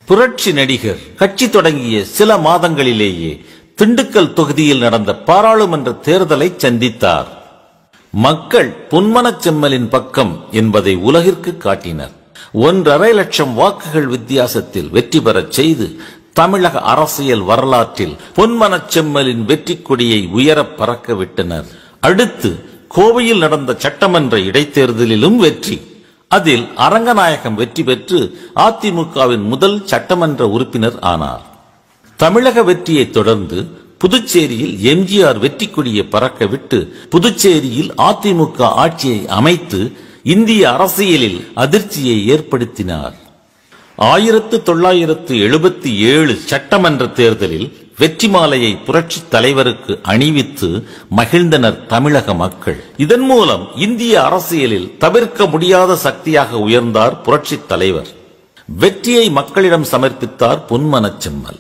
புரட்சி நடிகர் கட்சி தொடங்கிய சில மாதங்களிலேயே திண்டுக்கல் தொகுதியில் நடந்த பாராளுமன்ற தேர்தலை சந்தித்தார். மக்கள் பொன்மனச் செம்மலின் பக்கம் என்பதை உலகிற்கு காட்டினர். 1.5 லட்சம் வாக்குகள் வித்தியாசத்தில் வெற்றி பெறச் செய்து தமிழக அரசியல் வரலாற்றில் பொன்மனச் செம்மலின் வெற்றி கொடியை உயர பறக்க விட்டனர். அடுத்து கோவையில் நடந்த சட்டமன்ற இடைத்தேர்தலிலும் வெற்றி. அதில் அரங்கநாயகம் வெற்றி பெற்று அதிமுகவின் முதல் சட்டமன்ற உறுப்பினர் ஆனார். தமிழக வெற்றியை தொடர்ந்து புதுச்சேரியில் எம்ஜிஆர் வெற்றி கொடியை பறக்க விட்டு புதுச்சேரியில் அதிமுக ஆட்சியை அமைத்து இந்திய அரசியலில் அதிர்ச்சியை ஏற்படுத்தினார். 1977 சட்டமன்ற தேர்தலில் வெற்றி மாலையை புரட்சி தலைவருக்கு அணிவித்து மகிழ்ந்தனர் தமிழக மக்கள். இதன் மூலம் இந்திய அரசியலில் தவிர்க்க முடியாத சக்தியாக உயர்ந்தார் புரட்சி தலைவர். வெற்றியை மக்களிடம் சமர்ப்பித்தார் பொன்மனச் செம்மல்.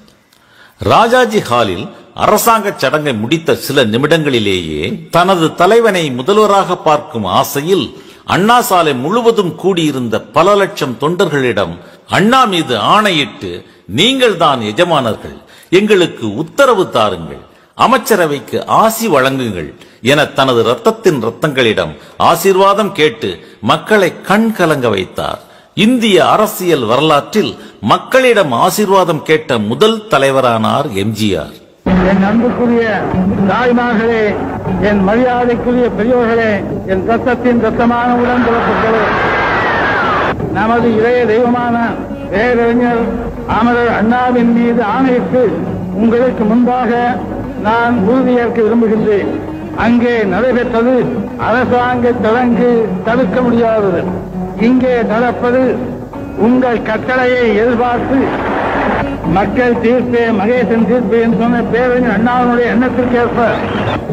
ராஜாஜி ஹாலில் அரசாங்க சடங்கை முடித்த சில நிமிடங்களிலேயே தனது தலைவனை முதல்வராக பார்க்கும் ஆசையில் அண்ணா சாலை முழுவதும் கூடியிருந்த பல லட்சம் தொண்டர்களிடம் அண்ணா மீது ஆணையிட்டு, நீங்கள் தான் எஜமானர்கள், எங்களுக்கு உத்தரவு தாருங்கள், அமைச்சரவைக்கு ஆசி வழங்குங்கள் என தனது ரத்தங்களிடம் ஆசீர்வாதம் கேட்டு மக்களை கண் கலங்க வைத்தார். இந்திய அரசியல் வரலாற்றில் மக்களிடம் ஆசீர்வாதம் கேட்ட முதல் தலைவரானார் எம்ஜிஆர். என் அன்புக்குரிய தாய்மார்களே, என் மரியாதைக்குரிய பெரியோர்களே, என் ரத்தமான உடன்பிறப்புகளே, நமது இளைய தெய்வமான பேரறிஞர் அமரர் அண்ணாவின் மீது ஆணையிட்டு உங்களுக்கு முன்பாக நான் உறுதியேற்க விரும்புகின்றேன். அங்கே நடைபெற்றது அரசாங்க சடங்கு, தடுக்க முடியாதது. இங்கே நடப்பது உங்கள் கட்டளையை எதிர்பார்த்து மக்கள் தீர்ப்பே மகேசன் தீர்ப்பு என்று சொன்ன பேரறிஞர் அண்ணாவினுடைய எண்ணத்திற்கேற்ப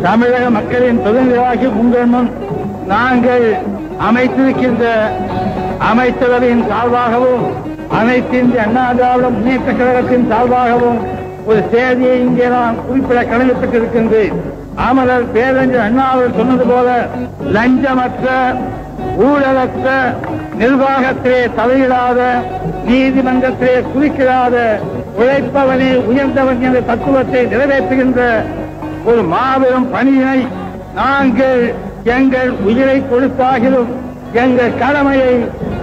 தமிழக மக்களின் பிரதிநிதியாகி உங்கள் முன் நாங்கள் அமைத்திருக்கின்ற அமைச்சரவையின் சார்பாகவும் அனைத்து இந்திய அண்ணா திராவிட முன்னேற்ற கழகத்தின் சார்பாகவும் ஒரு செய்தியை இங்கே நான் குறிப்பிட கடமைப்பட்டிருக்கின்றேன். அமரர் பேரறிஞர் அண்ணா அவர்கள் சொன்னது போல லஞ்சமற்ற ஊழலற்ற நிர்வாகத்திலே தலையிடாத, நீதிமன்றத்திலே குறுக்கிடாத, உழைப்பவனே உயர்ந்தவன் என்ற தத்துவத்தை நிறைவேற்றுகின்ற ஒரு மாபெரும் பணியினை நாங்கள் எங்கள் உயிரை கொடுத்தாகிலும் எங்கள் கடமையை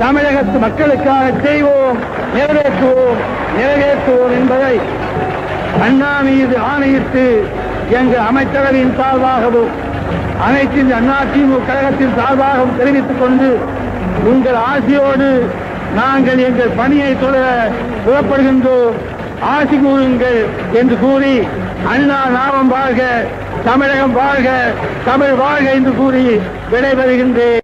தமிழகத்து மக்களுக்காக செய்வோம், நிறைவேற்றுவோம் என்பதை அண்ணா மீது ஆணையிட்டு எங்கள் அமைச்சரவையின் சார்பாகவும் அனைத்து அண்ணா திமுக கழகத்தின் சார்பாகவும் தெரிவித்துக் கொண்டு உங்கள் ஆசியோடு நாங்கள் எங்கள் பணியை தொடர புறப்படுகின்றோம், ஆசி கூறுங்கள் என்று கூறி அண்ணா நாமம் வாழ்க, தமிழகம் வாழ்க, தமிழ் வாழ்க என்று கூறி விடைபெறுகின்றேன்.